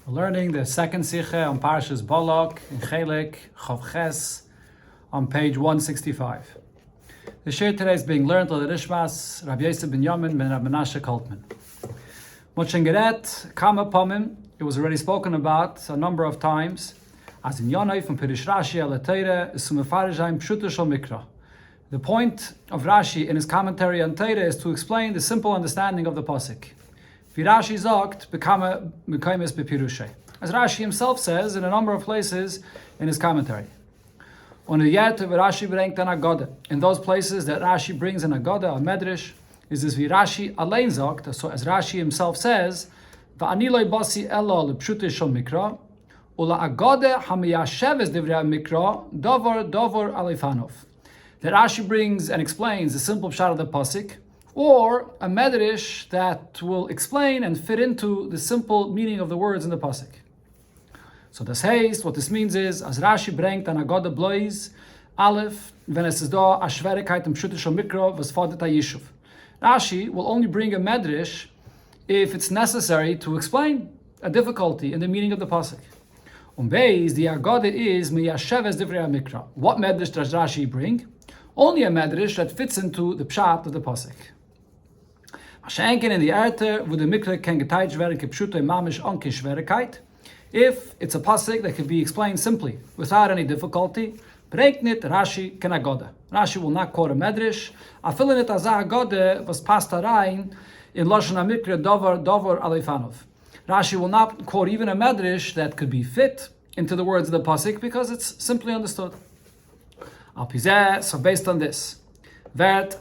We're learning the second Sikha on Parshas Balak in Chelek, Chav Ches, on page 165. The shir today is being learned by the Rishmas, Rabbi ben Yamin ben Rabbi Menashe Kaltman. Mochengeret, Kama Pomim, it was already spoken about a number of times, as in Yonai from Pirish Rashi al Teire, Sumefarajim Pshuta Shal Mikra. The point of Rashi in his commentary on Teire is to explain the simple understanding of the pasuk. Rashi sagt, as Rashi himself says in a number of places in his commentary. In those places that Rashi brings an Agada, a Medrash, is this Rashi allein sagt, so as Rashi himself says, Va'ani lo basi elo lepshute shel mikra, ula Agada hamiyasheves divrei mikra, davar alefanov. That Rashi brings and explains the simple pshat of the pasuk, or a medrash that will explain and fit into the simple meaning of the words in the pasuk. So das heißt, what this means is, as Rashi bringt an Agada blois, Aleph, wenn es ist da a Schwierigkeit im Pshuta shel Mikra, was fordert a Yishuv. Rashi will only bring a medrash if it's necessary to explain a difficulty in the meaning of the pasuk. Beis, the Agada is miyasheves divrei mikra. What medrash does Rashi bring? Only a medrash that fits into the pshat of the pasuk. Schenken in the Erte, wo the Mikra can geteilt werden, kepshute mamish anke Schwierigkeit. If it's a pasuk that can be explained simply, without any difficulty, bringt Rashi ken Agada. Rashi will not quote a medrash. Afilin it as a Agada was passed rein in Lashon HaMikra davar alefanov. Rashi will not quote even a medrash that could be fit into the words of the pasuk because it's simply understood. Al pizeh, so based on this, there's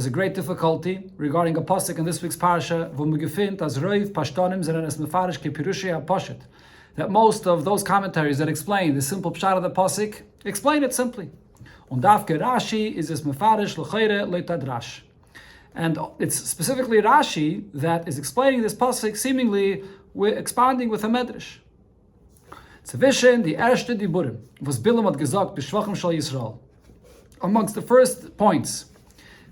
a great difficulty regarding a pasuk in this week's parsha, that most of those commentaries that explain the simple pshat of the pasuk explain it simply. And it's specifically Rashi that is explaining this pasuk, seemingly expounding with a medrash. Zwischen die erste Diburim was Bilam had gesagt b'shvachim shel Yisrael. Amongst the first points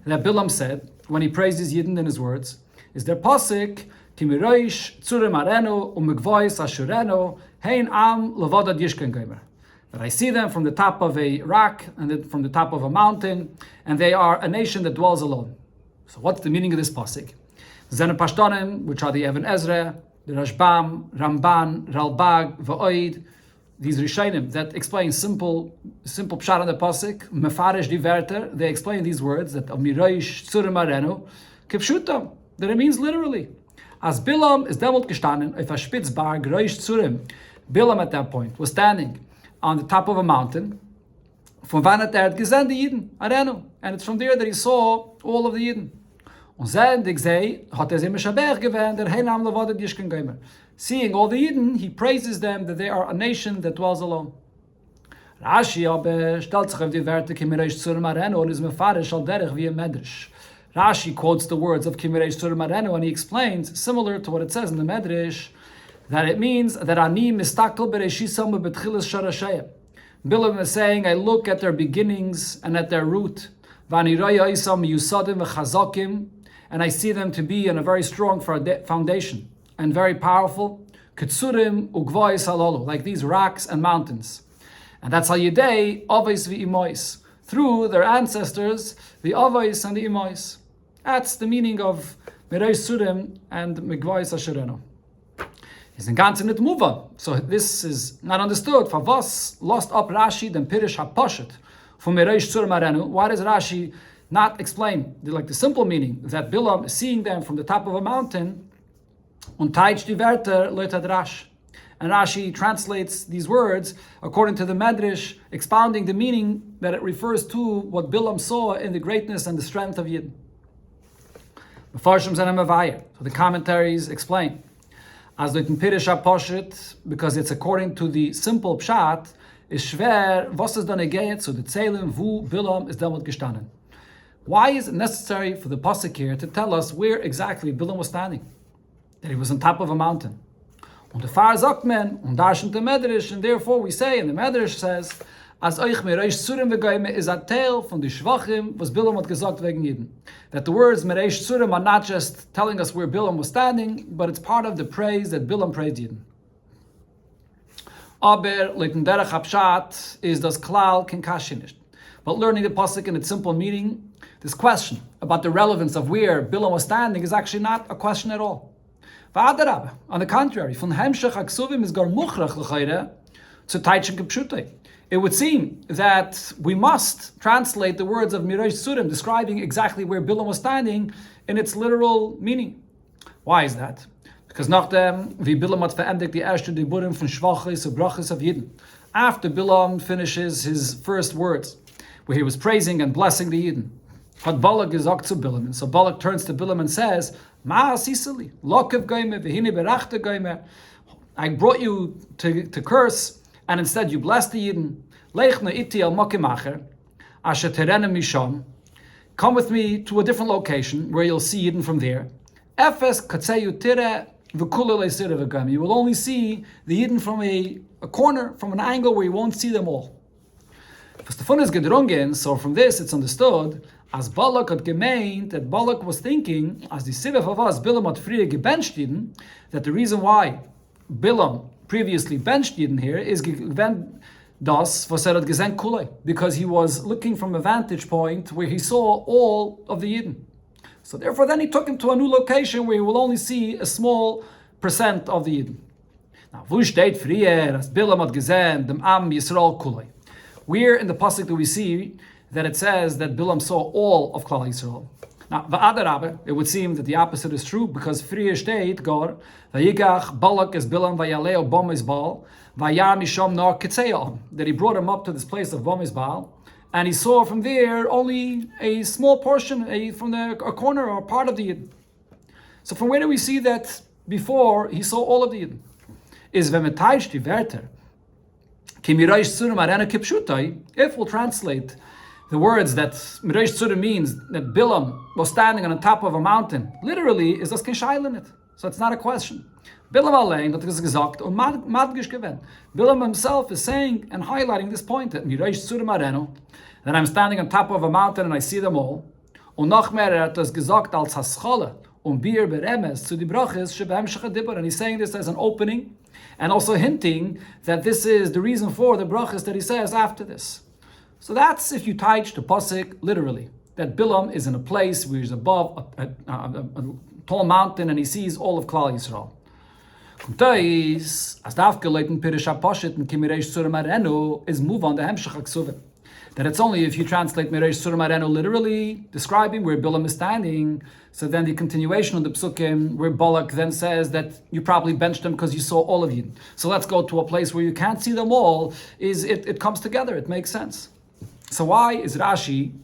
that Bilam said when he praises Yidden in his words is their pasuk Timiroish Tzurim Arenu Umigvois Ashurenu Hein Am Levada Yishken Gomer. That I see them from the top of a rock and from the top of a mountain, and they are a nation that dwells alone. So what's the meaning of this pasuk? Zene Pashtonim, which are the Even Ezra, the Rashbam, Ramban, Ralbag, Va'oid, these Rishonim that explain simple pshat on the pasuk, Mefarish di Verter, they explain these words that Amiroish Tzurim Arenu, Kipshutam, that it means literally. As Bilam is demot gestanden, if a Spitzberg, Reish Tzurim, Bilam at that point was standing on the top of a mountain, from wann hat gesehen die Yidden, Arenu, and it's from there that he saw all of the Yidden. Und sendig sei, hat sie Meshaber gewähnt, der Heinam Levada Yishken Gomer. Seeing all the Yidden, he praises them that they are a nation that dwells alone. Rashi aber stellt sich auf die Werte Kimireish Tzurim Arenu und ist mefarish al derech wie a Medrash. Rashi quotes the words of Kimireish Tzurim Arenu and he explains, similar to what it says in the Medrash, that it means that Ani mistakel bereishisam betchilas sharashayim. Bilam is saying, I look at their beginnings and at their root. Vani roya isam yusadim v'chazakim, and I see them to be in a very strong foundation and very powerful. Ketsurim ugvais halalu, like these rocks and mountains. And that's how Yidei, Avos v'imois, through their ancestors, the Avos and the Imois. That's the meaning of Mirei Surim and Migvais Asherenu. Is in ganzem nit muva. So this is not understood. For was lost up Rashi then Pirish HaPoshet from Mirei Surim Arenu. Why does Rashi not explain the simple meaning that Bilam is seeing them from the top of a mountain und teich die Werte leutad Rash. And Rashi translates these words according to the Medrash, expounding the meaning that it refers to what Bilam saw in the greatness and the strength of Yidden. So the commentaries explain, as the Pirish HaPoshet, because it's according to the simple pshat, is schwer, was ist dann geht zu the Zählen, wo Bilam ist damit gestanden. Why is it necessary for the pasuk here to tell us where exactly Bilam was standing? That he was on top of a mountain. Und der Far sagt man, und da steht the Medrash, and therefore we say, and the Medrash says, as euch mereish Surim v'goyme is a tale from the Shvachim, was Bilam hat gesagt wegen Yidden. That the words mereish Surim are not just telling us where Bilam was standing, but it's part of the praise that Bilam praised Yidden. Aber leiten derech hapshat is das klal ken kashi nicht. But learning the pasuk in its simple meaning, this question about the relevance of where Bilam was standing is actually not a question at all. V'adarab, on the contrary, von hemshech haksuvim is gar muchrach l'chayre zu taichen kepshutay. It would seem that we must translate the words of Miresh Surim describing exactly where Bilam was standing in its literal meaning. Why is that? Because nachdem, wie Bilam hat verendigt die erste Diburim von Schwachis und Brachis of Yidden. After Bilam finishes his first words, where he was praising and blessing the Yidden, hat Balak gesagt zu Bilam. And so Balak turns to Bilam and says, Ma asisali, lokev goyme, v'hine berachte goyme. I brought you to curse, and instead you blessed the Yidden. Leichna iti al makimacher, asher terenem misham. Come with me to a different location where you'll see Yidden from there. Efes katseyu tire v'kula le'sire v'gam. You will only see the Yidden from a corner, from an angle where you won't see them all. So from this it's understood as Balak had gemeint that Balak was thinking, as the Sivef of us, Bilam had free gebenched Yidden, that the reason why Bilam previously benched Yidden here is das was gesehen kulei, because he was looking from a vantage point where he saw all of the Yidden. So therefore then he took him to a new location where he will only see a small percent of the Yidden. Now, wo steht frier, as Bilam had gesehen, dem Am Yisrael kulei. Where in the pasuk do we see that it says that Bilam saw all of Klal Yisrael? Now, v'adarabe, it would seem that the opposite is true, because frier steht gar vayigach Balak es Bilam vayaleo bom es Baal vayar misham nar ketzeya, that he brought him up to this place of bom es Baal, and he saw from there only a small portion, from a corner or part of the Yidden. So from where do we see that before he saw all of the Yidden? Is v'metaysh di verter. If we'll translate the words that Miresh Surim means that Bilam was standing on the top of a mountain, literally is das kein Scheil in it. So it's not a question. Bilam allein hat gesagt und madgish gewend. Bilam himself is saying and highlighting this point that Miresh Surim arenu, that I'm standing on top of a mountain and I see them all. Und noch mehr hat gesagt als haschale und bir beremes zu die brachis shebehamshach dibur, and he's saying this as an opening and also hinting that this is the reason for the brachas that he says after this. So that's if you teach the pasuk literally, that Bilam is in a place where he's above a tall mountain and he sees all of Klal Yisrael. As dafgeleiten pirish hapashit and kimireish surim arenu is move on the hemshach haksuvim. That it's only if you translate Miresh Surim Arenu literally, describing where Bilam is standing, so then the continuation of the psukim, where Balak then says that you probably benched them because you saw all of Yidden. So let's go to a place where you can't see them all, it comes together, it makes sense. So why is Rashi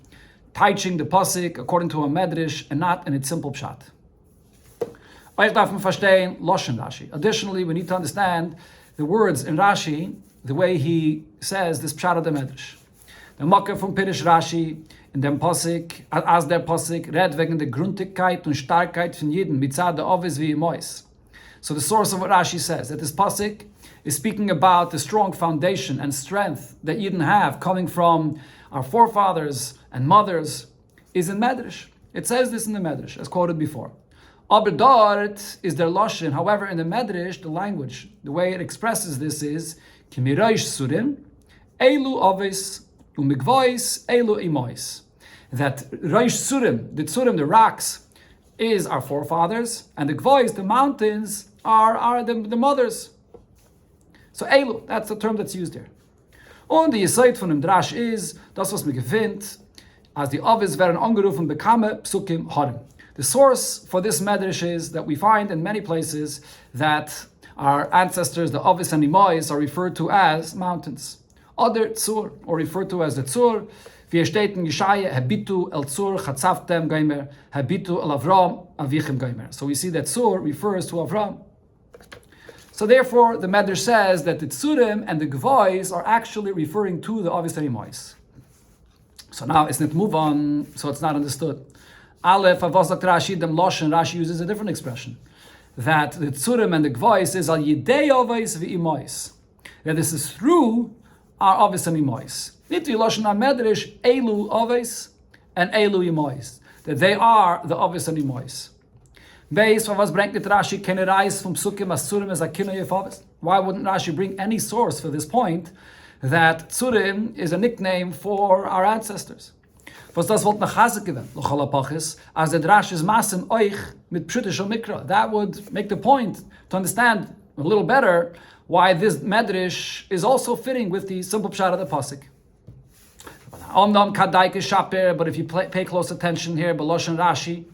teaching the pasuk according to a medrash and not in its simple pshat? Additionally, we need to understand the words in Rashi, the way he says this pshat of the medrash. The Makkah from Pirish Rashi in dem Pasik, as der Pasik, red wegen der Grundigkeit und Starkheit von Jeden, mitzad der Ovis wie Mois. So the source of what Rashi says, that this Pasik is speaking about the strong foundation and strength that Yidden have coming from our forefathers and mothers, is in Medrash. It says this in the Medrash, as quoted before. Aber dort is their Lashon. However, in the Medrash, the language, the way it expresses this is, Kimirosh Surim, Elu Ovis, Umigvois, Elu Imois. That Reish Surim, the Tsurim, the rocks, is our forefathers, and the Gvois, the mountains, are the mothers. So Elu, that's the term that's used here. Und die Yesod von dem Drash is, das was mir gefindt, as die Ovis werden angerufen, bekame Psukim Harim. The source for this medrash is that we find in many places that our ancestors, the Ovis and Imois, are referred to as mountains. Other Tzur, or referred to as the Tzur, wie steht in Yeshaya, Habitu el Tzur chatzavtem geimer, Habitu el Avram avichem geimer. So we see that Tzur refers to Avram. So therefore, the Medrash says that the Tzurim and the Gvois are actually referring to the Ovis and Imois. So now it's not move on, so it's not understood. Aleph, Avosak Rashi, dem Loshen, Rashi uses a different expression. That the Tzurim and the Gvois is al Yidei Ovis v'Imois. That this is through are Ovis and Imois. Nitvi Lashon HaMedrash, Elu Ovis and Elu Imois. That they are the Ovis and Imois. Beis, was bringt nicht Rashi keine Reis vom Psukim as Tzurim as a Kino Yefovis? Why wouldn't Rashi bring any source for this point that Tzurim is a nickname for our ancestors? Was das wollt nachazek gewen, lochal apachis, as the Drash is masen euch mit pshutisho mikra. That would make the point to understand a little better why this medrash is also fitting with the simple pshat of the pasuk. But if you pay close attention here, Beloshen Rashi,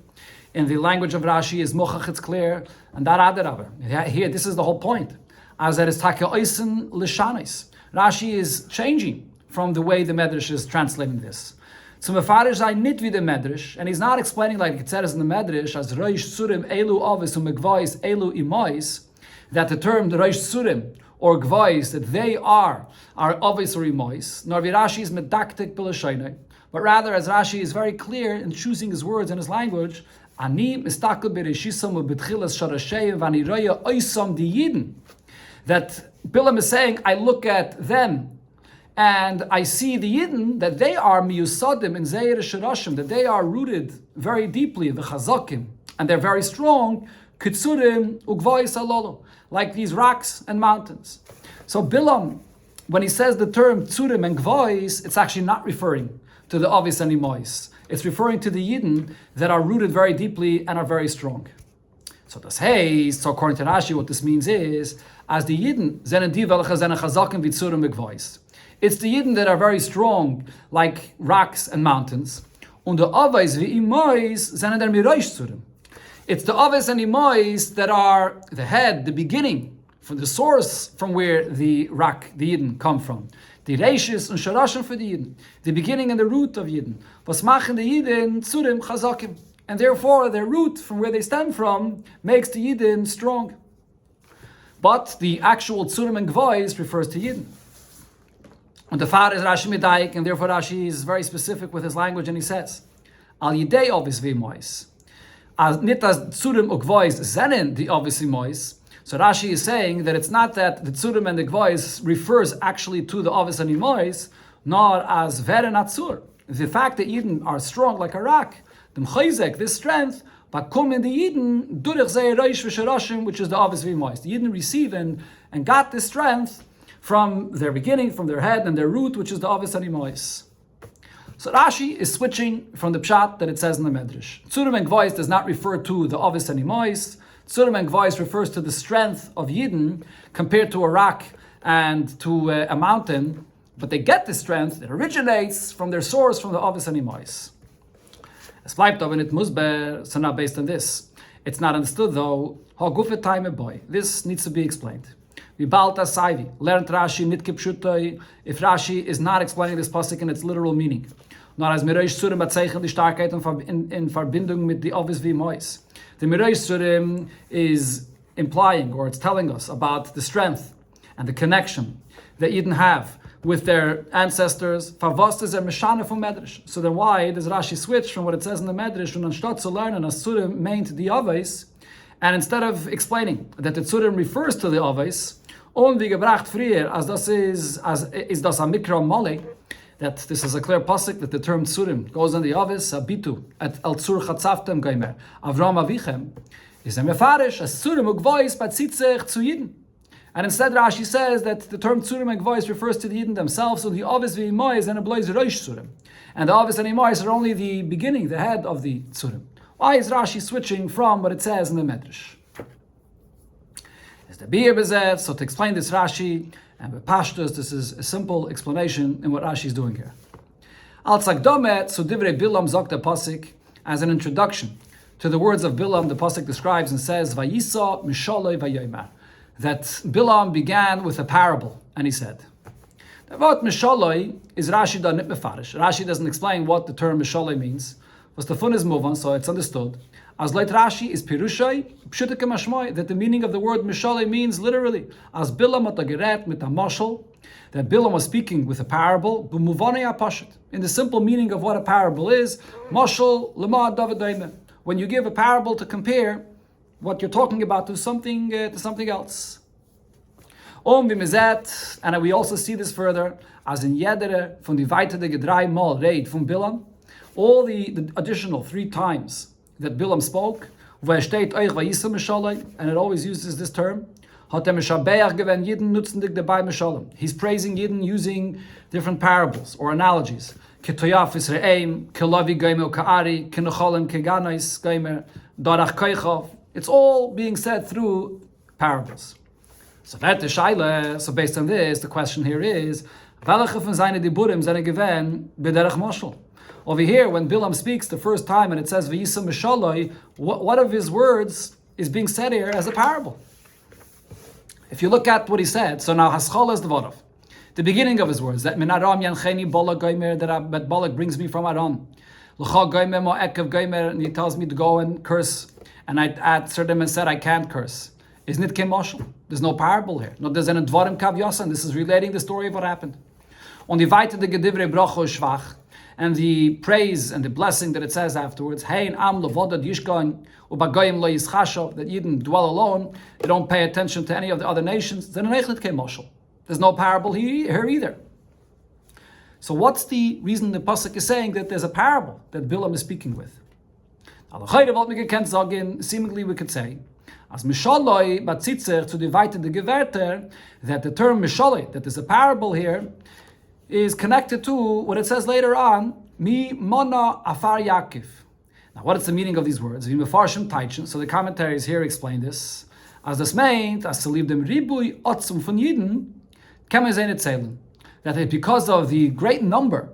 in the language of Rashi is mochach, it's clear, and that adaraber. Here, this is the whole point. As there is take oisen lishanis. Rashi is changing from the way the Medrash is translating this. So Mefarish sei nit wie the Medrash, and he's not explaining like it says in the Medrash as Reish Surim Elu Avis Umegvais Elu Imois, that the term the Reish Surim or Gvais, that they are Avis or Imois, nor wie Rashi is medaktik b'lashainai, but rather as Rashi is very clear in choosing his words and his language, Ani mistakel b'reshisam u'b'tchilas sharashei v'ani roya oisam di Yidin, that Bilam is saying, I look at them and I see the Yidden, that they are miyusadim in Zeir Shirashim, that they are rooted very deeply, the chazakim, and they're very strong, kitzurim ugvayis alolo, like these rocks and mountains. So Bilam, when he says the term tzurim and gvayis, it's actually not referring to the Avis and Imois. It's referring to the Yidden that are rooted very deeply and are very strong. So das heißt, so according to Rashi, what this means is, as the Yidden, zenen die welche zenen chazakim vitzurim ugvayis. It's the Yidden that are very strong, like rocks and mountains. Und the Avos wie Imois zenen der miroish tzurim. It's the Avos and Imois that are the head, the beginning, from the source from where the rock, the Yidden, come from. The Reishis and Sharashim for the Yidden, the beginning and the root of Yidden. Was machen the Yidden tzurim chazakim. And therefore their root, from where they stem from, makes the Yidden strong. But the actual tzurim and gvois refers to Yidden. And the father is Rashi Medayik, and therefore Rashi is very specific with his language, and he says, Al Yidei Ovis V'Imois. As nit as tzurim ugvois zenen the Ovis V'Imois. So Rashi is saying that it's not that the tzurim and the gvois refers actually to the Ovis and Imois, nor as veren atzur. The fact that Yidden are strong like a rock, the mchayzek, this strength, but come in the Yidden durich zei reish v'sharashim, which is the Ovis V'Imois. The Yidden receive and got this strength from their beginning, from their head and their root, which is the Avis and Imois. So Rashi is switching from the pshat that it says in the Medrash. Tzurim and Gvois does not refer to the Avis and Imois. Tzurim and Gvois refers to the strength of Yidden compared to a rock and to a mountain, but they get the strength that originates from their source, from the Avis and Imois. Es bleibt aber nicht musber, so now based on this. It's not understood though, ha gufe time boy. This needs to be explained. Vibalta Saivi, learned Rashi nitke pshutai, if Rashi is not explaining this pasuk in its literal meaning. Nor as Mirosh Surim atzeichen die Starkheit in Verbindung mit the Ovis V'Imois. The Mirosh Surim is implying, or it's telling us about the strength and the connection that Yidden have with their ancestors. Favos is a meshana from Medrash. So then why does Rashi switch from what it says in the Medrash, and anstatt zu lernen as Surim meant the Ovis, and instead of explaining that the Tzurim refers to the Ovis, und wie gebracht früher, as das is das a mikra mole, that this is a clear pasuk that the term Tzurim goes on the Ovis, abitu, at al tzur chatzavtem gaimer, Avram avichem, is a mefarish, as Tzurim ugvois batzitzech zu Yidden. And instead Rashi says that the term Tzurim and Gvois refers to the Yidden themselves, so the Ovis v'Imois and a blois Rosh Tzurim. And the Ovis and Imois are only the beginning, the head of the Tzurim. Why is Rashi switching from what it says in the Medrash? As the Beer bezet, so to explain this Rashi, and with Pashtus, this is a simple explanation in what Rashi is doing here. Al tzagdomet, so divrei Bilam zok the pasuk, as an introduction to the words of Bilam, the pasuk describes and says, Vayisa mishaloi vayomer, that Bilam began with a parable, and he said, the word mishaloi is Rashi da nit mefarish. Rashi doesn't explain what the term mishaloi means. Was the fun is move on, so it's understood. As leit Rashi is pirushai pshutik mashmoi, that the meaning of the word mishaloi means literally as Bilam atageret mit mashal, that Bilam was speaking with a parable, b'muvane apashut, in the simple meaning of what a parable is, mashal lema david, when you give a parable to compare what you're talking about to something else. And we also see this further, as in Yedere, from the weitere drei Mal read from Bilam, all the additional 3 times that Bilam spoke, and it always uses this term, he's praising Yidden using different parables or analogies. It's all being said through parables. So based on this, the question here is, over here, when Bilam speaks the first time and it says V'yisa Mishaloi, what of his words is being said here as a parable? If you look at what he said, so now Haschol is the Vodav, the beginning of his words, that Min Aram Yancheni Balak Goymer, that Balak brings me from Aram. L'cha Goymer Mo'ekev Goymer, and he tells me to go and curse, and I answered him and said I can't curse. Isn't it Kemoshel? There's no parable here. No, there's an Dvarim Kav Yosan. This is relating the story of what happened. On the Vaita de Gedivrei Bracho Shvach, and the praise and the blessing that it says afterwards, Hein Am Levodad Yishgon Ubagoyim Lo Yischashov, that Yidden dwell alone, they don't pay attention to any of the other nations. Then Nechlet Kemoshel. There's no parable here either. So what's the reason the pasuk is saying that there's a parable that Bilam is speaking with? Now, seemingly we could say, as Mishaloi Batzitzer to divide the Gewerter, that the term Mishaloi, that there's a parable here, is connected to what it says later on, Mi Mona Afar Yaakov. Now, what is the meaning of these words? So the commentaries here explain this. As this meint, as to leave them Ribui Otzum von Yidden, that because of the great number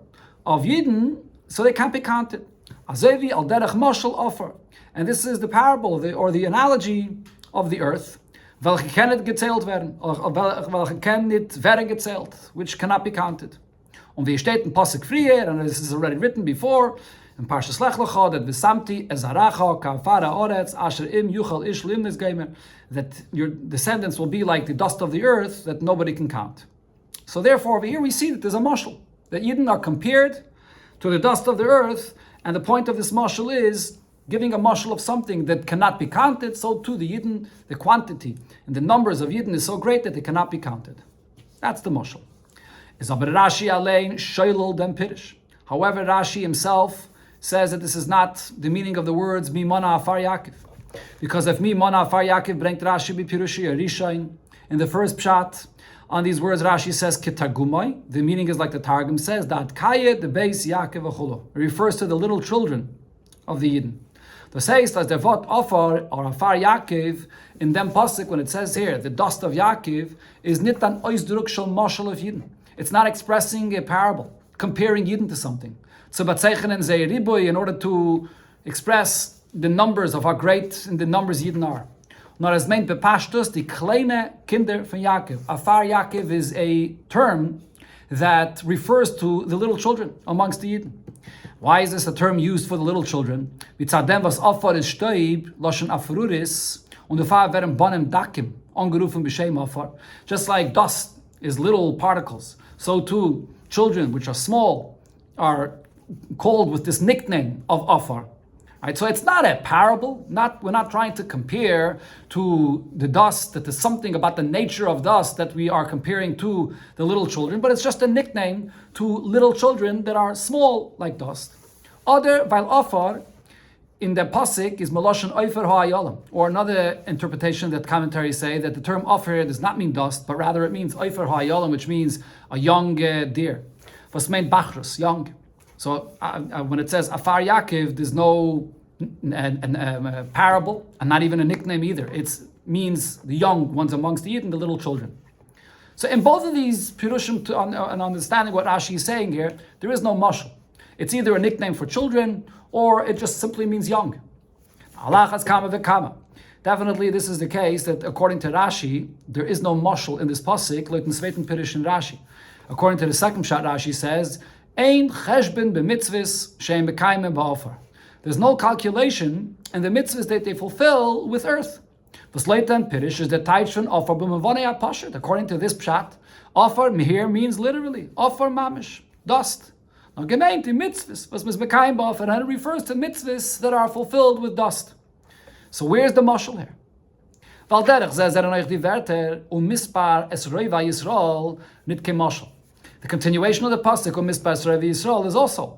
of Yidden, so they can't be counted. Azevi al derech moshel offer. And this is the parable or the analogy of the earth, which cannot be counted. Und wie steht in Pasuk früher, and this is already written before, in Parshas Lech Lecha, that V'samti ezaracha ka'afara oretz asher im yuchal ish limnes geimer, that your descendants will be like the dust of the earth that nobody can count. So therefore, over here we see that there's a mashal, that Yidden are compared to the dust of the earth, and the point of this mashal is giving a mashal of something that cannot be counted. So too the Yidden, the quantity and the numbers of Yidden is so great that they cannot be counted. That's the mashal. However, Rashi himself says that this is not the meaning of the words Mimona Afar Yaakov. Because if Mimona Afar Yaakov bringt Rashi Bipirushi Rishain, in the first pshat, on these words Rashi says Kitagumai, the meaning is like the Targum says, that Kayet the base Yaakov Acholo. It refers to the little children of the Yidden. The says that the vot Afar or Afar Yaakov, in them pasuk, when it says here, the dust of Yaakov, is nit an oisdruk shel mashal of Yidden. It's not expressing a parable, comparing Yidden to something. So batzeichen and zeiriboy, in order to express the numbers of how great and the numbers Yidden are. Nor as meint bepashtus the kleine kinder von Yaakov. Afar Yaakov is a term that refers to the little children amongst the Yidden. Why is this a term used for the little children? Mitzadem was afar is stoib loshen afruris und afar werden bonem dakim angerufen b'shem afar. Just like dust is little particles, so too children, which are small, are called with this nickname of afar. Right, so it's not a parable. We're not trying to compare to the dust, that there's something about the nature of dust that we are comparing to the little children, but it's just a nickname to little children that are small like dust. Other, while afar, in the pasuk is Meloshen Ofer Ha'ayalam, or another interpretation that commentaries say that the term afar does not mean dust, but rather it means Ofer Ha'ayalam, which means a young deer. Was meant Bachrus, young. So when it says Afar Yaakov, there's no parable and not even a nickname either. It means the young ones amongst the Yidden, the little children. So in both of these Pirushim, and understanding what Rashi is saying here, there is no mashal. It's either a nickname for children or it just simply means young. Halachas kama v'kama. Definitely this is the case that according to Rashi, there is no mashal in this pasuk, like in Sveitin Pirush in Rashi. According to the second shot, Rashi says, Ein cheshbon b'mitzvahs she'em b'kaimim ba'ofar. There's no calculation in the mitzvahs that they fulfill with earth. V'sleitan Pirush is the taitshon offer b'mavonei apashat. According to this pshat, offer here means literally offer mamish, dust. Now gemeint the mitzvahs was b'kaim ba'ofar, and it refers to mitzvahs that are fulfilled with dust. So where's the mashal here? Weil derich zeh euch die Wörter mispar es Reva Yisrael nit kemoshel. The continuation of the pasuk mispar es Reva Yisrael is also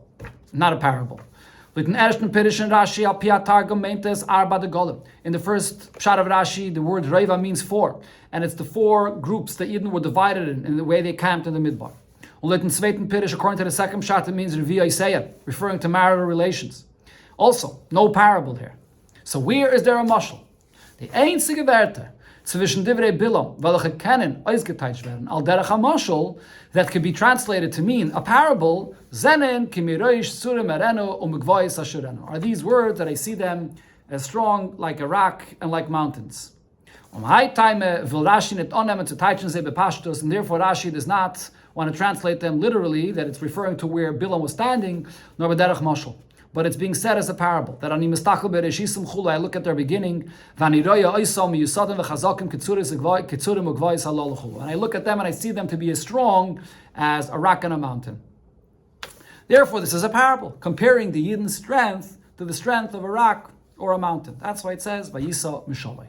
not a parable. With an ersten Pirish and Rashi al Pia Targum meintes arba de golem. In the first pshat of Rashi, the word Reva means four, and it's the four groups that Eden were divided in the way they camped in the midbar. Und in zweiten Pirish, according to the second pshat, it means Revi Isaiah, referring to marital relations. Also, no parable here. So where is there a mashal? Die einzige Werte zwischen Divrei Bilam, welche können ausgeteilt werden, al derech mashal, that could be translated to mean a parable, zenen kimiroish surim ereno umgvois ashureno, are these words that I see them as strong like a rock and like mountains. High time will Rashi net onnemen zu teichen ze bepashtos, and therefore Rashi does not want to translate them literally, that it's referring to where Bilam was standing, nor b'derech mashal. But it's being said as a parable. That ani mistachel bereshisim chula, I look at their beginning, v'aniroya oisam yusadim v'chazakim kitzurim ugvayis halol. And I look at them and I see them to be as strong as a rock and a mountain. Therefore, this is a parable, comparing the Yidden's strength to the strength of a rock or a mountain. That's why it says, vayisa mishalei.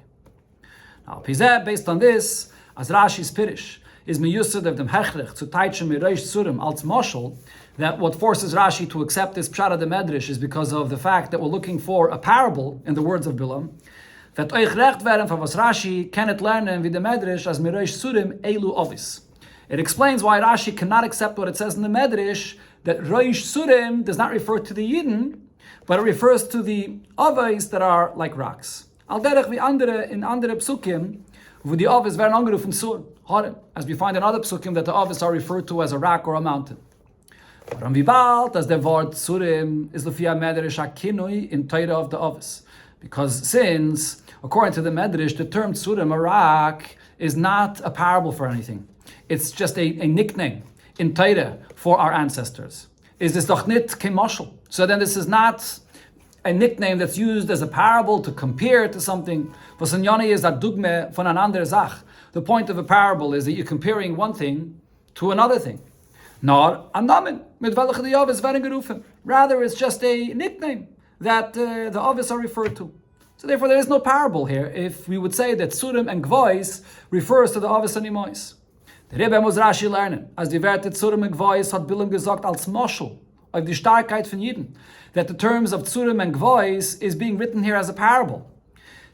Now, Pizeh, based on this, as Rashi's Pirish, is miyusad of dem hechrich zu taitchem mireish tzurim als mashal, that what forces Rashi to accept this pshat of the Medrash is because of the fact that we're looking for a parable in the words of Bilam. That euch recht werden von was Rashi kennet lernen wie the Medrash as mireish tzurim elu ovis. It explains why Rashi cannot accept what it says in the Medrash, that reish tzurim does not refer to the Yidden, but it refers to the ovis that are like rocks. Al derech wie andere in andere psukim, wo die ovis werden angerufen zur, as we find in other psukim that the ovis are referred to as a rock or a mountain. Warum wie bald, as the word Surim is lefia Medrash hakinui in Torah of the Ovis. Because since, according to the Medrash, the term Surim, a rock, is not a parable for anything. It's just a nickname in Torah for our ancestors. Is this doch nit kemoshel? So then this is not a nickname that's used as a parable to compare to something. Was in Yoni is a dugme von an ander Zach. The point of a parable is that you're comparing one thing to another thing. Nor a namen mit welche the Ovis werden gerufen. Rather, it's just a nickname that the Ovis are referred to. So therefore, there is no parable here if we would say that Surim and Gvois refers to the Ovis and Imois. The Rebbe muss Rashi lernen, as die Werte Surim and Gvois hat Bilam gesagt als Moschel, auf die Starkheit von Yidden, that the terms of Surim and Gvois is being written here as a parable,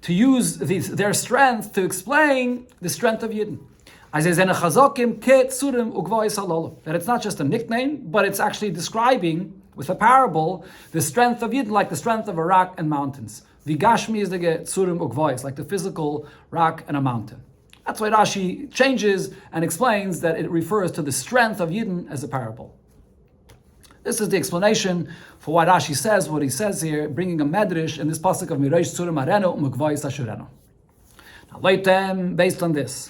to use their strength to explain the strength of Yidden. That it's not just a nickname, but it's actually describing, with a parable, the strength of Yidden, like the strength of a rock and mountains. Vigashmi is the tzurim ugvois, like the physical rock and a mountain. That's why Rashi changes and explains that it refers to the strength of Yidden as a parable. This is the explanation for why Rashi says what he says here, bringing a medrash in this pasuk of Mireish Tzurim Areno Umugvois Ashureno. Now, later, based on this,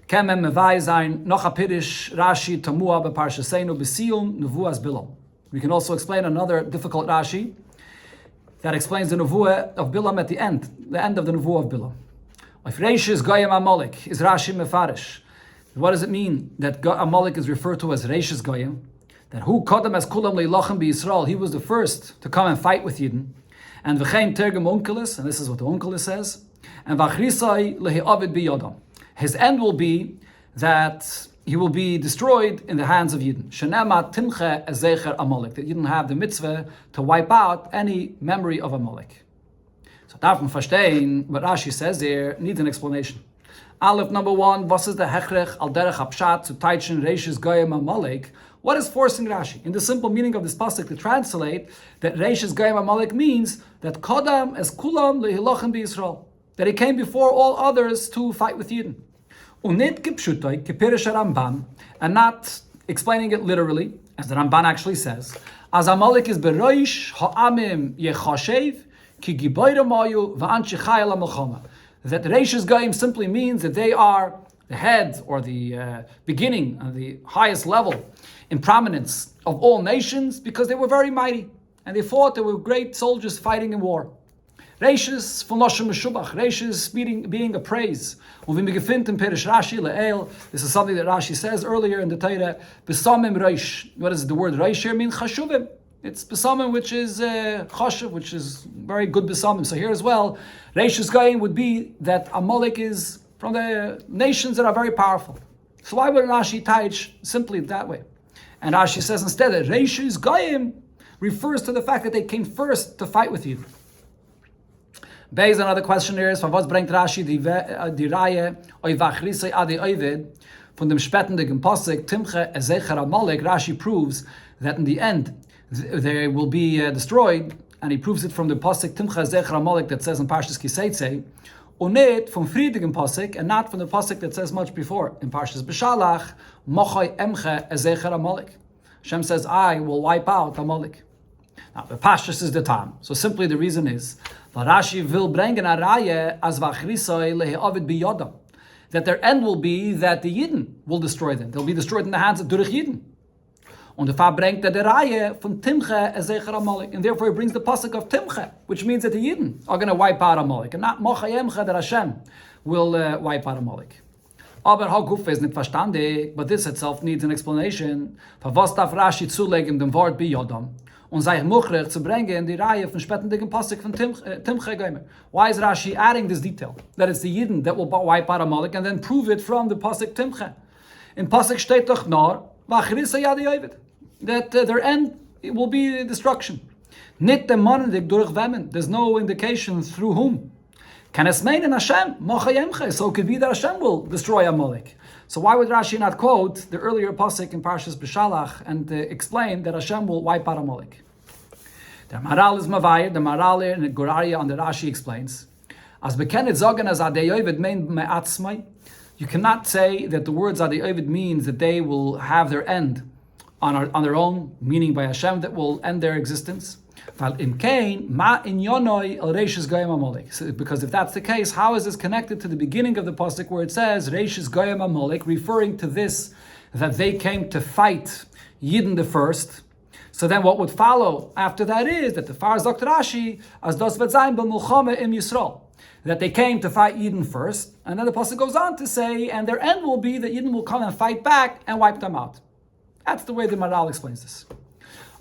Kemem mevai zayin noch a pirish Rashi tamua beparshasenu b'siyum nevuas Bilam. We can also explain another difficult Rashi that explains the nevuah of Bilam at the end of the nevuah of Bilam. If Reishis Goyim Amalek is Rashi mefarish, what does it mean that Amalek is referred to as Reishis Goyim? That who kodem as kulam leilachem b'Yisrael, he was the first to come and fight with Yidden. And v'chein tergem unkelis, and this is what the unkelis says, and v'achrisai lehi'avid b'yodam. His end will be that he will be destroyed in the hands of Yidden. Shenema timche ezecher Amalek, that you didn't have the mitzvah to wipe out any memory of Amalek. So darf man verstehen what Rashi says here needs an explanation. Aleph number one, was is the hechrech al derech hapshat zu taichen reishis goyim Amalek? What is forcing Rashi in the simple meaning of this pasuk to translate that reishis goyim Amalek means that kodam es kulam lehilachem b'Yisrael, that he came before all others to fight with Yidden. Unit kipshutai kipirish Ramban, and not explaining it literally, as the Ramban actually says, as Amalek is beroish ha'amim yechashev ki gibayra mayu va'anchi chayel ha'melchama. That Reishis Goyim simply means that they are the head or the beginning and the highest level in prominence of all nations because they were very mighty and they fought. They were great soldiers fighting in war. Reishis von Loshem Meshubach, Reishis being a praise. This is something that Rashi says earlier in the Torah. Besamim Reish. What does the word Reish here mean? Chashuvim. It's besamim which is choshev, which is very good besamim. So here as well, Reishis Goyim would be that Amalek is from the nations that are very powerful. So why would Rashi teach simply that way? And Rashi says instead that Reishis Goyim refers to the fact that they came first to fight with you. Based on other question here is, von was bringt Rashi die Reihe oi vachrisei adi oived von dem spätendigen Posek Timche ezecher Amalek. Rashi proves that in the end they will be destroyed, and he proves it from the Posek Timche ezecher Amalek that says in Parshas Kiseitze, und nicht vom friedigen Posek, and not from the Posek that says much before in Parshas Beshalach, mochoi emche ezecher Amalek. Hashem says, I will wipe out Amalek. Now, the Pashtus is the time. So simply the reason is, Rashi will bring a raya as vachrisoi lehe'avid biyodam, that their end will be that the Yidden will destroy them. They'll be destroyed in the hands of Durich Yidden. Und the Fa bringt the raya from Timche ezecher Amalek, and therefore he brings the pasuk of Timche, which means that the Yidden are going to wipe out Amalek, and not Mochayemche that Hashem will wipe out Amalek. Aber how guf is nicht verstandig, but this itself needs an explanation. For was darf Rashi zulegen dem Wort biyodam? Und sei muchrig zu bringen in die Reihe von spätendigen Pasuk von Timche Goymer. Why is Rashi adding this detail? That it's the Yidden that will wipe out Amalek and then prove it from the Pasuk Timche. In Pasuk steht doch nur, that their end will be destruction. Nicht der Monadik durch wemmen. There's no indication through whom. Can es mean in Hashem? Mochayemche. So it could be that Hashem will destroy Amalek. So why would Rashi not quote the earlier pasuk in Parshas Beshalach and explain that Hashem will wipe out Amalek? The Maral is Mavayir, the Maral in Goraria on the Rashi explains, as bekennet zogen as Adeyovid mein me'atzmai, you cannot say that the words Adeyovid means that they will have their end on their own, meaning by Hashem that will end their existence. Because if that's the case, how is this connected to the beginning of the pasuk where it says Reishis Goyim Amalek, referring to this that they came to fight Yidden the first? So then, what would follow after that is that the Farz Dr. Rashi as das v'zayin b'mulchama im Yisrael, that they came to fight Yidden first, and then the pasuk goes on to say, and their end will be that Yidden will come and fight back and wipe them out. That's the way the Maral explains this.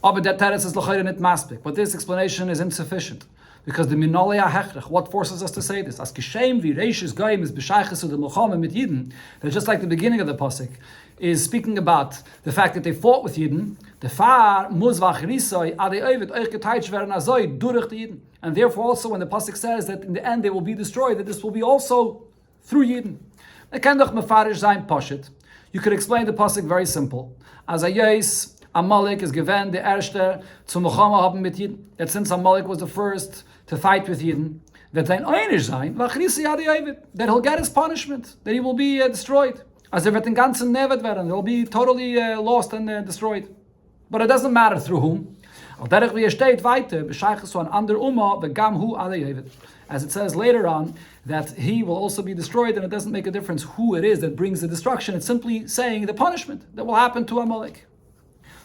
But that teretz is l'chayre nit maspik. But this explanation is insufficient because the minolei hechrech. What forces us to say this? As kishem vi reishis goyim is b'shayches of the milchama mit Yidden. That just like the beginning of the pasuk is speaking about the fact that they fought with Yidden. The far muz v'achrisoi adei oivet oich getayich veren azoi durich the Yidden. And therefore also when the pasuk says that in the end they will be destroyed, that this will be also through Yidden. It can doch mefarish sein poshet. You could explain the pasuk very simple. As a yes. Amalek is given the erste zum Milchama haben mit Yidden. That since Amalek was the first to fight with Yidden, that sein einisch sein, that he'll get his punishment, that he will be destroyed. As if den ganzen nevet werden, they'll be totally lost and destroyed. But it doesn't matter through whom. As it says later on, that he will also be destroyed, and it doesn't make a difference who it is that brings the destruction. It's simply saying the punishment that will happen to Amalek.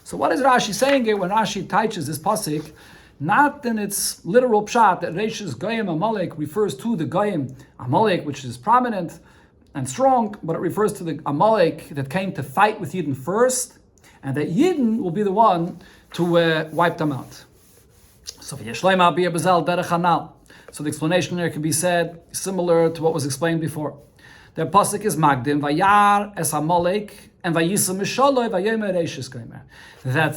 So what is Rashi saying here when Rashi teaches this pasuk? Not in its literal pshat that Reishis Goyim Amalek refers to the Goyim Amalek, which is prominent and strong, but it refers to the Amalek that came to fight with Yidden first, and that Yidden will be the one to wipe them out. So the explanation here can be said similar to what was explained before. The pasuk is Magdim Vayar es Amalek and Vayisam Mishaloi Vayomer Reishis Goyim. That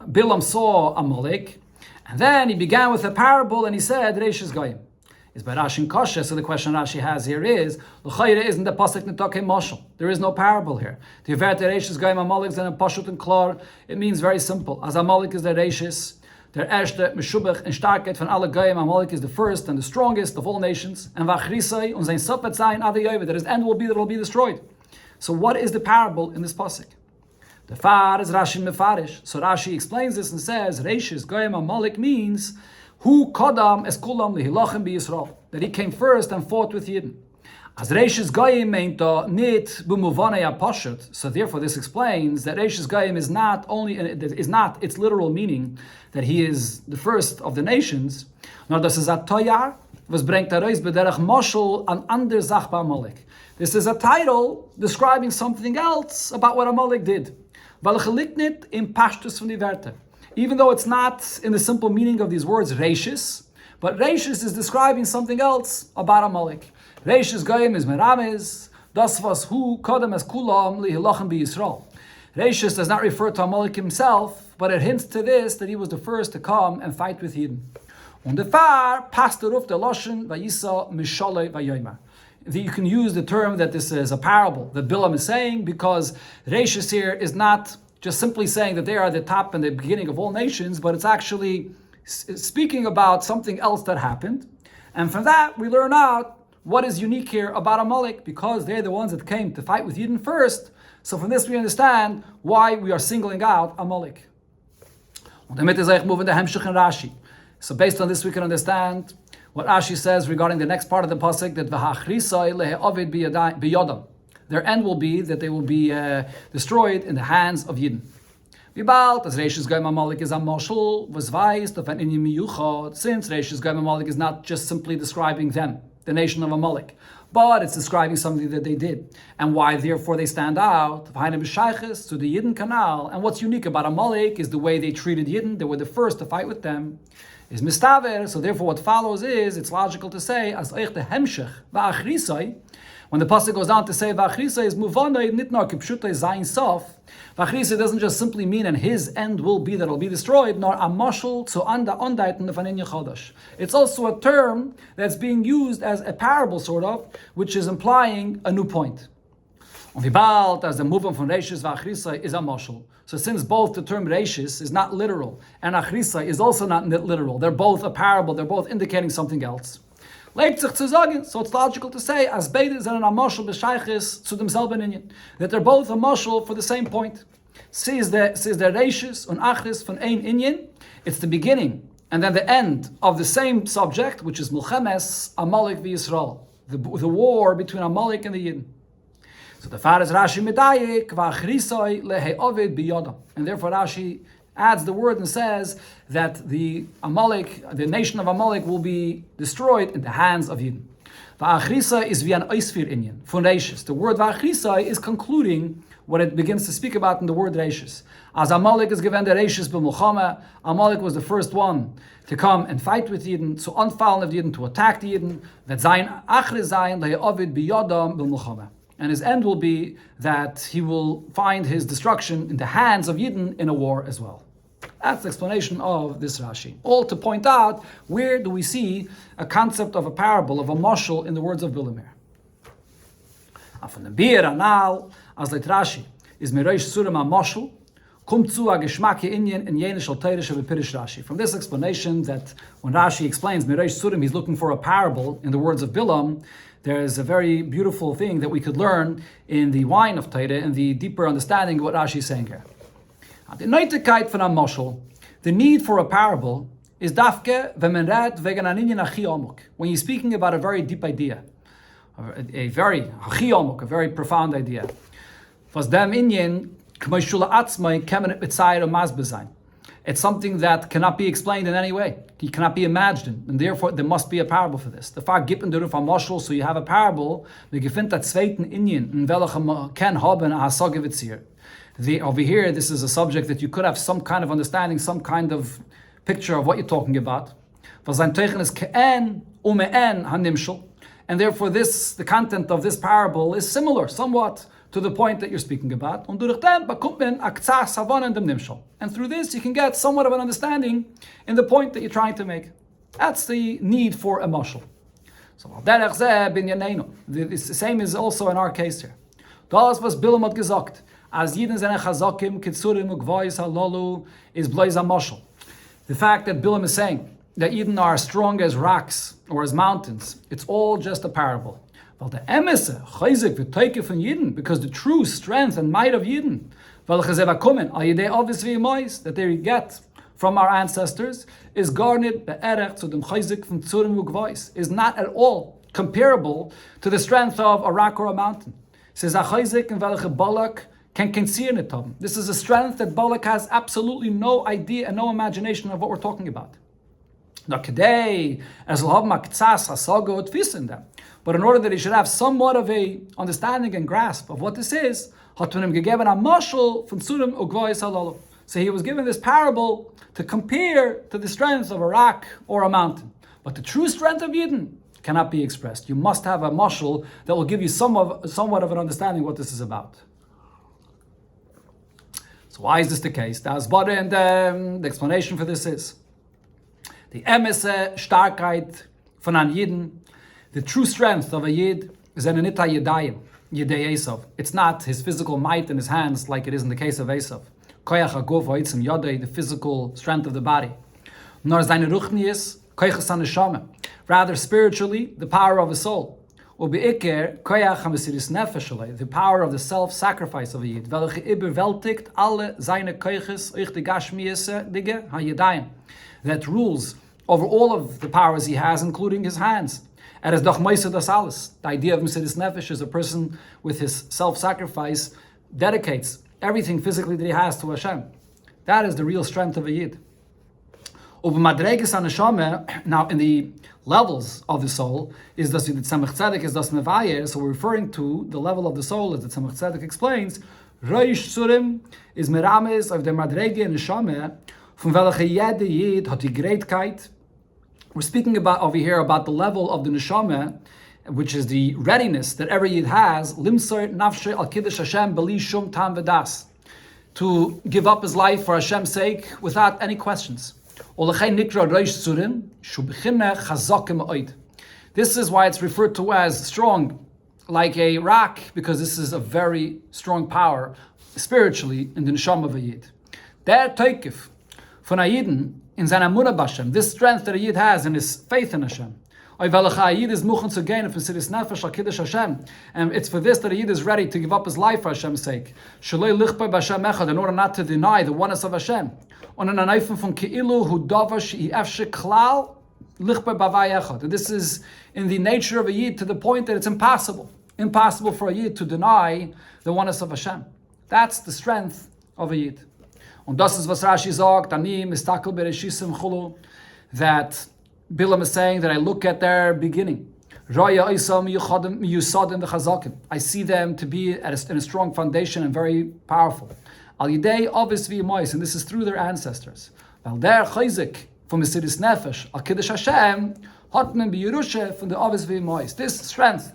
Bilam saw Amalek, and then he began with a parable and he said Reishis Goyim. Is by Rashi Kasha. So the question Rashi has here is, L'chayre isn't the pasuk Nitake Moshel. There is no parable here. The Yvert Reishis Goyim Amalek and a Pashut and Klar. It means very simple. As Amalek is the Reishis, der erste Meshubach and Starkheit von alle Goyim. Amalek is the first and the strongest of all nations. And Vachrisai und sein Sopet sein Adayover, that his end will be that it will be destroyed. So what is the parable in this pasuk? The far is Rashi Mefarish. So Rashi explains this and says, Reishis Goyim Amalek means Hu Kodam es Kulam lihilachem b'Yisrael, that he came first and fought with Yidden. As Reishis Goyim meinto nit b'muvonei apashut. So therefore, this explains that Reishis Goyim is not its literal meaning that he is the first of the nations. Nor das is a toyar was bringt reis bederach moshel an ander zach b'Amalek. This is a title describing something else about what Amalek did. Weil geliknit in pashtus von die Werte. even though it's not in the simple meaning of these words, Reishis, but Reishis is describing something else about Amalek. Reishis Goyim is Merames, das was hu kodem es kulam lihilachem bi Yisrael. Reishis does not refer to Amalek himself, but it hints to this, that he was the first to come and fight with Yidden. Und der Far passt ruf der Loschen vayisa mishalei vayoyma. You can use the term that this is a parable that Bilam is saying, because Reishis here is not just simply saying that they are the top and the beginning of all nations, but it's actually speaking about something else that happened. And from that, we learn out what is unique here about Amalek, because they're the ones that came to fight with Yidden first. So from this, we understand why we are singling out Amalek. Und damit ist eigentlich moving the Hemshech and Rashi. So based on this, we can understand what Rashi says regarding the next part of the pasuk, that v'hachrisai lehe'ovid biyodam. Their end will be that they will be destroyed in the hands of Yidden. Vibalt, as Reishis Goyim Amalek is a moshul, was weist of an inyim miyuchad, since Reishis Goyim Amalek is not just simply describing them, the nation of Amalek, but it's describing something that they did, and why therefore they stand out, to the Yidden canal. And what's unique about Amalek is the way they treated Yidden. They were the first to fight with them. Is mistaver, so therefore what follows is, it's logical to say, as eich the hemshech va'achrisai, when the pasuk goes on to say va'achrisai is muvanai nitnar kipshutai zayin sof. Va'achrisai doesn't just simply mean and his end will be that it'll be destroyed, nor a mashal to undaiten of an chodesh. It's also a term that's being used as a parable sort of, which is implying a new point. On the Balt, as the movement from Reishis va'achrisai is a mashal. So since both the term Reishis is not literal and Achrisa is also not literal, they're both a parable, they're both indicating something else. So it's logical to say, as beide zijn een mashal b'shaychis zu demselben inyan, that they're both a mashal for the same point. Says the Reishis and Achris von ein inyan, it's the beginning and then the end of the same subject, which is Mulchemes Amalek v'Yisrael, the war between Amalek and the Yidden. So the far is Rashi medayik v'achrisoi lehe'ovid biyodam, and therefore Rashi adds the word and says that the Amalek, the nation of Amalek, will be destroyed in the hands of Yidden. V'achrisa is v'yan oisfir inyan von Reishis. The word v'achrisa is concluding what it begins to speak about in the word Reishis. As Amalek is given the Reishis b'mulchama, Amalek was the first one to come and fight with Yidden, to unfallen of Yidden, to attack the Yidden. That zayin achri zayin lehe'ovid biyodam b'mulchama. And his end will be that he will find his destruction in the hands of Yidden in a war as well. That's the explanation of this Rashi. All to point out, where do we see a concept of a parable, of a mashal, in the words of Bilamir? From the Bir Anal, as like Rashi, is Mireish Surim a mashal, kum zu a geschmake inyan in jene shal teirish of a pirish Rashi. From this explanation, that when Rashi explains Mireish Surim, he's looking for a parable in the words of Bilam. There's a very beautiful thing that we could learn in the wine of Torah and the deeper understanding of what Rashi is saying here. The neitigkeit von einem Moshel, the need for a parable, is dafke wenn red wegen an inyan achi amok. When you're speaking about a very deep idea, a very achi amok, a very profound idea. Was dem inyan k'may shula atzmai kemen mitzayir o mazbe sein. It's something that cannot be explained in any way. It cannot be imagined, and therefore there must be a parable for this. The fact gippen der Ruf Moshel, so you have a parable. We gefindt that zweiten inyan in welchem ken haben a hasagevitzir. Over here, this is a subject that you could have some kind of understanding, some kind of picture of what you're talking about. And therefore, the content of this parable is similar, somewhat, to the point that you're speaking about. And through this, you can get somewhat of an understanding in the point that you're trying to make. That's the need for a mashal. So, the same is also in our case here. Das was Bilam hat gesagt. As Yidden zene chazakim kitzurim ugvayis halalu is blaze mashal. The fact that Bilam is saying that Yidden are strong as rocks or as mountains, it's all just a parable. Weil the emesse chayzik v'teike von Yidden, because the true strength and might of Yidden, welche ze vakumen al yidei avis v'imois, that they get from our ancestors, is garnet be'erech zu dem chayzik von tzurim ugvayis, is not at all comparable to the strength of a rock or a mountain. Says a chayzik and welche Balak can concern it. This is a strength that Balak has absolutely no idea and no imagination of what we're talking about. But in order that he should have somewhat of a understanding and grasp of what this is, So he was given this parable to compare to the strength of a rock or a mountain. But the true strength of Yidden cannot be expressed. You must have a mashal that will give you somewhat of an understanding what this is about. So why is this the case? The explanation for this is the emesse Starkheit von an Yidden, the true strength of a Yid is an nita yedayim, Yedei Esav. It's not his physical might in his hands like it is in the case of Esav. Koyach haguf ha'otzim yodei, the physical strength of the body. Nor seine ruchnius, koyach haneshama. Rather spiritually, the power of the soul. Ubeikir koyach hamesiris nefesh shalei, the power of the self-sacrifice of a Yid. Welche überwältigt alle seine koyches euch die gashmiese dige hayedayim. That rules over all of the powers he has, including his hands. And as doch meise das alles. The idea of Mesiris Nefesh is a person with his self-sacrifice dedicates everything physically that he has to Hashem. That is the real strength of a Yid. Now, in the levels of the soul, is das the Tzemach Tzedek, is das Mevayer, so we're referring to the level of the soul, as the Tzemach Tzedek explains, Reish Tzurim is Merames of the Madrege Neshama, from welche jede Yid hat die Greatkeit. We're speaking about over here about the level of the neshama, which is the readiness that every Yid has, limsar nafshe al kiddush Hashem beli shum tam v'das, to give up his life for Hashem's sake without any questions. This is why it's referred to as strong, like a rock, because this is a very strong power spiritually in the neshama of a Yid. Der Teukif von a Yidden in seiner Munah b'Hashem, this strength that a Yid has in his faith in Hashem. And it's for this that a Yid is ready to give up his life for Hashem's sake. In order not to deny the oneness of Hashem. This is in the nature of a Yid to the point that it's impossible for a Yid to deny the oneness of Hashem. That's the strength of a Yid. Und das ist was Rashi sagt, that Bilam is saying that I look at their beginning. I see them to be in a strong foundation and very powerful. Al Yidei Avis v'Yimois, and this is through their ancestors. Weil der Chayzik from Mesiris Nefesh al Kiddush Hashem hat men b'Yerusha from the Avis v'Yimois. This strength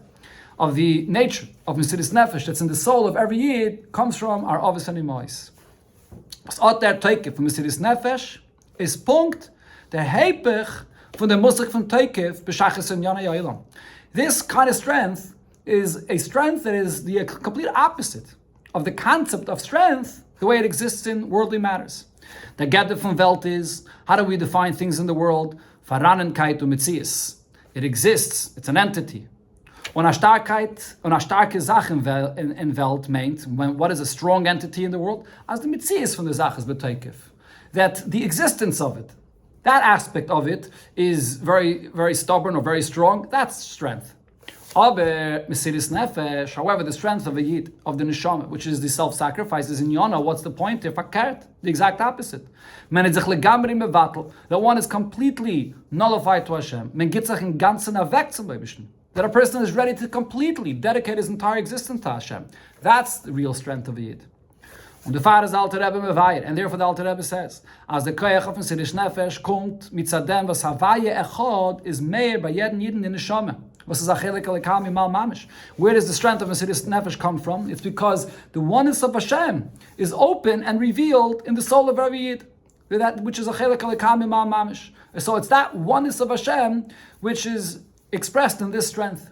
of the nature of Mesiris Nefesh that's in the soul of every Yid comes from our Avis and Yimois. Was hat der Teukef von Mesiris Nefesh is Punkt der Heipich von der Musik von Teukef b'Shachas in Yana Ya'ilam. This kind of strength is a strength that is the complete opposite of the concept of strength, the way it exists in worldly matters. The Gedde von Welt is, how do we define things in the world? Verrannenkeit und Metzies. It exists, it's an entity. Und a starke Sache in Welt meint, what is a strong entity in the world? As the Metzies von der Sache is beteukef. That the existence of it, that aspect of it is very, very stubborn or very strong, that's strength. Aber Mesiris Nefesh, however, the strength of a Yid, of the Neshama, which is the self-sacrifice, is in Yona. What's the point? Fakert, the exact opposite. That one is completely nullified to Hashem. That a person is ready to completely dedicate his entire existence to Hashem. That's the real strength of a Yid. Und der Vater ist der Alter Rebbe mevayir, and therefore the Alter Rebbe says, as the koyach of Mesiris Nefesh kommt mitzadem was havaye echad is mehr bei jedem Yidden in Neshama. Where does the strength of Mesiris Nefesh come from? It's because the oneness of Hashem is open and revealed in the soul of every Yid, that which is a chelek alikam imal mamish. So it's that oneness of Hashem which is expressed in this strength.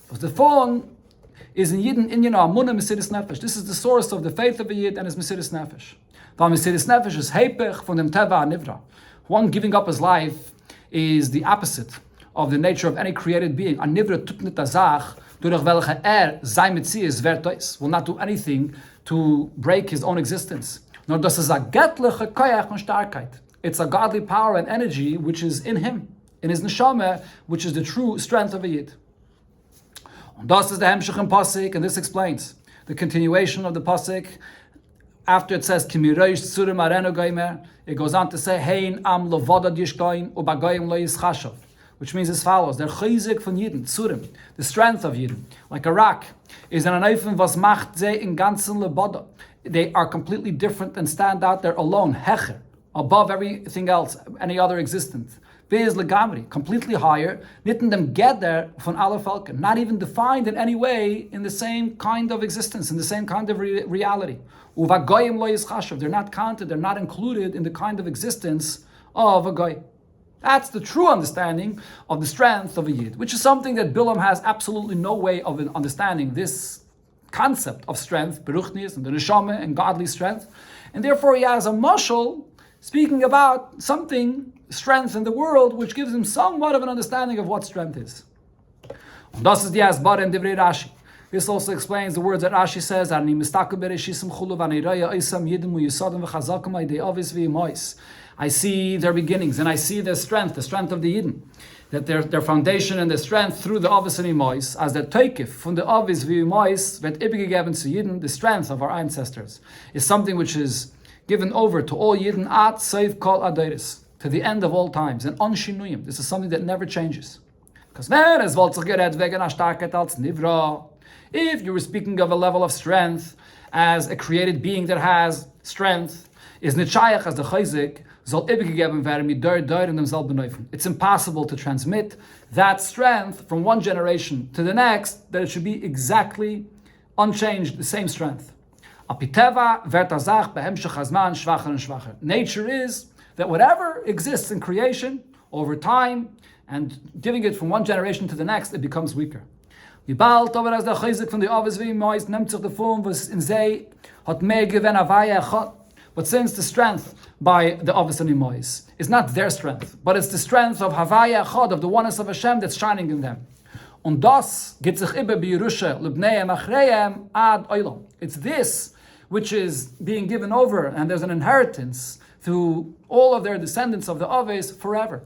But the phone is in Yidden in Amunah Mesiris Nefesh. This is the source of the faith of a Yid and his Mesiris Nefesh. While Mesiris Nefesh is heipech from dem teva anivra. One giving up his life is the opposite of the nature of any created being. Anivra tut nit azach, durch welche sein Metzies wertois, will not do anything to break his own existence. Nor das is a göttliche koyach und starkheit. It's a godly power and energy which is in him, in his neshama, which is the true strength of a Yid. Und das is the hemshich in Pasik, and this explains the continuation of the Pasik. After it says, Kimiroish tzurim arenu gaimer, it goes on to say, Hein am lovada yishgoin, ubagoyim lo yischashav. which means as follows: Der Chizuk von Yidden, Tzurim, the strength of Yidden, like a rock, is an Anayfen was macht ze in ganzen Lebada. They are completely different and stand out there alone, Hecher, above everything else, any other existence. Biz legamri, completely higher, nitten them get there von alle Falken, not even defined in any way in the same kind of existence, in the same kind of reality. Uvagoyim lo yischashav, they're not counted, they're not included in the kind of existence of a goy. That's the true understanding of the strength of a Yid, which is something that Bilam has absolutely no way of understanding this concept of strength, beruchnis, and the neshama, and godly strength. And therefore he has a mashal speaking about something, strength in the world, which gives him somewhat of an understanding of what strength is. And das ist die Asbar in Divrei Rashi. This also explains the words that Rashi says, I see their beginnings, and I see their strength, the strength of the Yidden, that their foundation and their strength through the Avis and Imois, as the Teukif from the Avis wie Imois, wird übergegeben zu Yidden, the strength of our ancestors, is something which is given over to all Yidden at Seif Kol Adairis, to the end of all times, and on Shinuyim. This is something that never changes. Because if you were speaking of a level of strength as a created being that has strength, is nitshayach as the chayzik, soll übergegeben werden mit in demselben Neufen. It's impossible to transmit that strength from one generation to the next, that it should be exactly unchanged, the same strength. Nature is that whatever exists in creation over time and giving it from one generation to the next, it becomes weaker. Wie bald aber as der Chizuk von der Avis wie Mois nimmt sich die Form, was in sei hat mehr gewen Avaya Echad. But since the strength by the Avis and Mois is not their strength, but it's the strength of Havaya Echad, of the oneness of Hashem that's shining in them. Und das geht sich ibe bi Yerusha lebneim achreim ad olam. It's this which is being given over, and there's an inheritance to all of their descendants of the Avis forever.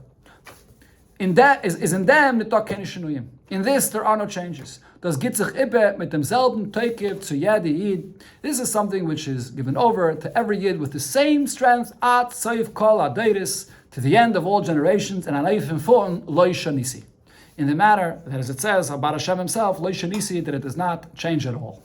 In that is in them the Tok Shinuyim. In this there are no changes. Das gibt sich ibe mit demselben Teikiv zu jede Yid. This is something which is given over to every Yid with the same strength at Seif Kol Adairis, to the end of all generations, and Anayif Fon Lo Shanisi. In the matter that, as it says about Hashem himself, Lo Shanisi, that it does not change at all.